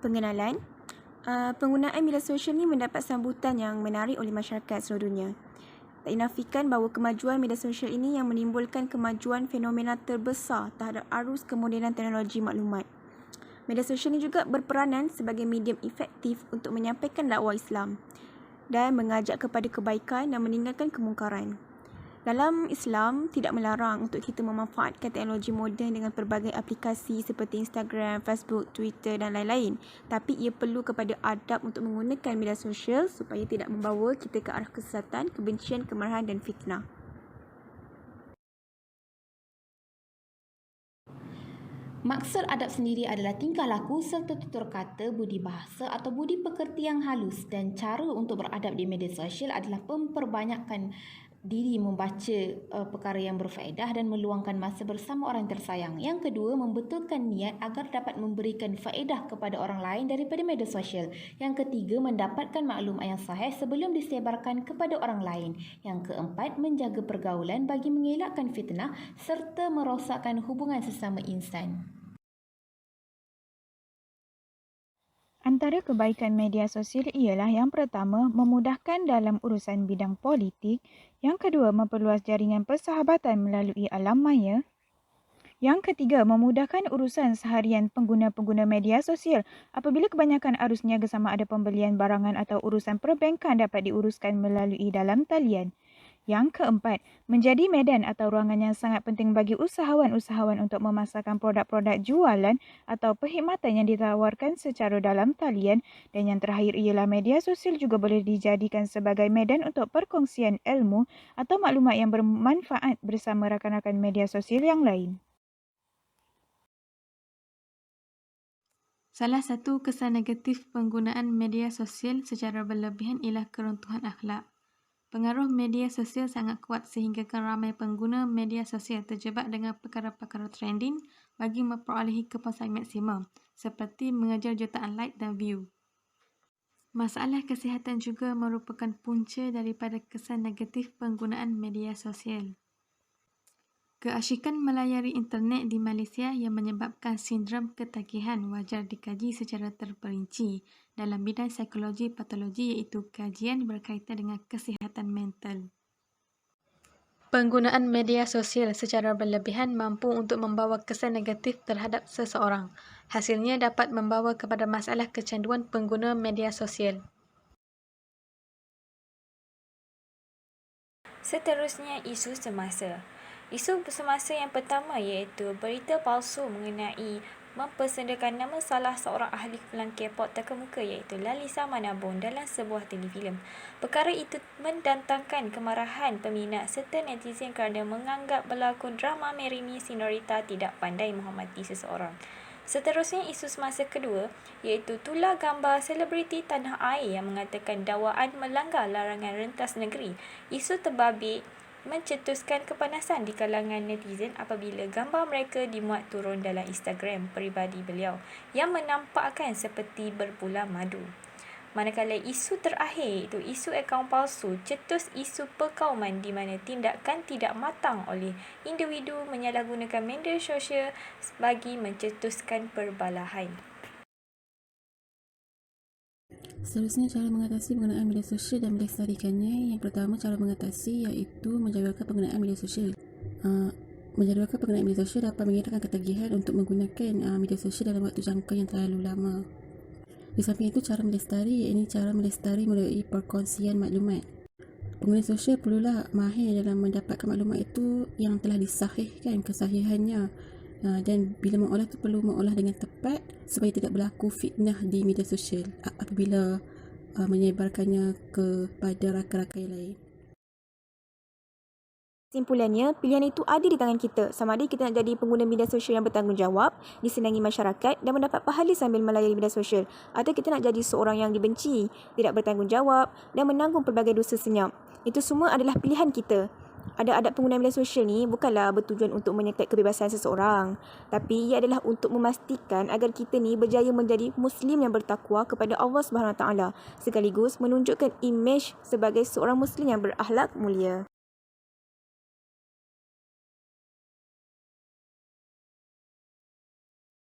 Pengenalan, penggunaan media sosial ni mendapat sambutan yang menarik oleh masyarakat seluruh dunia. Tak dinafikan bahawa kemajuan media sosial ini yang menimbulkan kemajuan fenomena terbesar terhadap arus kemodenan teknologi maklumat. Media sosial ini juga berperanan sebagai medium efektif untuk menyampaikan dakwah Islam dan mengajak kepada kebaikan dan meninggalkan kemungkaran. Dalam Islam, tidak melarang untuk kita memanfaatkan teknologi moden dengan pelbagai aplikasi seperti Instagram, Facebook, Twitter dan lain-lain. Tapi ia perlu kepada adab untuk menggunakan media sosial supaya tidak membawa kita ke arah kesesatan, kebencian, kemarahan dan fitnah. Maksud adab sendiri adalah tingkah laku serta tutur kata, budi bahasa atau budi pekerti yang halus, dan cara untuk beradab di media sosial adalah memperbanyakkan diri membaca perkara yang berfaedah dan meluangkan masa bersama orang tersayang. Yang kedua, membetulkan niat agar dapat memberikan faedah kepada orang lain daripada media sosial. Yang ketiga, mendapatkan maklumat yang sahih sebelum disebarkan kepada orang lain. Yang keempat, menjaga pergaulan bagi mengelakkan fitnah serta merosakkan hubungan sesama insan. Antara kebaikan media sosial ialah yang pertama, memudahkan dalam urusan bidang politik. Yang kedua, memperluas jaringan persahabatan melalui alam maya. Yang ketiga, memudahkan urusan seharian pengguna-pengguna media sosial apabila kebanyakan arus niaga sama ada pembelian barangan atau urusan perbankan dapat diuruskan melalui dalam talian. Yang keempat, menjadi medan atau ruangan yang sangat penting bagi usahawan-usahawan untuk memasarkan produk-produk jualan atau perkhidmatan yang ditawarkan secara dalam talian. Dan yang terakhir ialah media sosial juga boleh dijadikan sebagai medan untuk perkongsian ilmu atau maklumat yang bermanfaat bersama rakan-rakan media sosial yang lain. Salah satu kesan negatif penggunaan media sosial secara berlebihan ialah keruntuhan akhlak. Pengaruh media sosial sangat kuat sehinggakan ramai pengguna media sosial terjebak dengan perkara-perkara trending bagi memperolehi kepuasan maksimum, seperti mengejar jutaan like dan view. Masalah kesihatan juga merupakan punca daripada kesan negatif penggunaan media sosial. Keasyikan melayari internet di Malaysia yang menyebabkan sindrom ketagihan wajar dikaji secara terperinci dalam bidang psikologi patologi, iaitu kajian berkaitan dengan kesihatan mental. Penggunaan media sosial secara berlebihan mampu untuk membawa kesan negatif terhadap seseorang. Hasilnya dapat membawa kepada masalah kecanduan pengguna media sosial. Seterusnya, isu semasa. Isu semasa yang pertama iaitu berita palsu mengenai mempersendakan nama salah seorang ahli filem K-pop terkemuka iaitu Lalisa Manabong dalam sebuah telefilm. Perkara itu mendatangkan kemarahan peminat serta netizen kerana menganggap pelakon drama Merini Sinorita tidak pandai menghormati seseorang. Seterusnya, isu semasa kedua iaitu tular gambar selebriti tanah air yang mengatakan dakwaan melanggar larangan rentas negeri. Isu terbabit mencetuskan kepanasan di kalangan netizen apabila gambar mereka dimuat turun dalam Instagram peribadi beliau yang menampakkan seperti berpulang madu. Manakala isu terakhir iaitu isu akaun palsu cetus isu perkauman di mana tindakan tidak matang oleh individu menyalahgunakan media sosial bagi mencetuskan perbalahan. Seterusnya, cara mengatasi penggunaan media sosial dan melestarikannya. Yang pertama, cara mengatasi iaitu menjadualkan penggunaan media sosial. Menjadualkan penggunaan media sosial dapat mengelakkan ketagihan untuk menggunakan media sosial dalam waktu jangka yang terlalu lama. Di samping itu, cara melestari iaitu cara melestari melalui perkongsian maklumat. Pengguna sosial perlulah mahir dalam mendapatkan maklumat itu yang telah disahihkan kesahihannya. Dan bila mengolah itu perlu mengolah dengan tepat supaya tidak berlaku fitnah di media sosial apabila menyebarkannya kepada rakan-rakan yang lain. Kesimpulannya, pilihan itu ada di tangan kita. Sama ada kita nak jadi pengguna media sosial yang bertanggungjawab, disenangi masyarakat dan mendapat pahala sambil melayari media sosial, atau kita nak jadi seorang yang dibenci, tidak bertanggungjawab dan menanggung pelbagai dosa senyap. Itu semua adalah pilihan kita. Adab penggunaan media sosial ni bukanlah bertujuan untuk menyekat kebebasan seseorang, tapi ia adalah untuk memastikan agar kita ni berjaya menjadi Muslim yang bertakwa kepada Allah SWT, sekaligus menunjukkan imej sebagai seorang Muslim yang berakhlak mulia.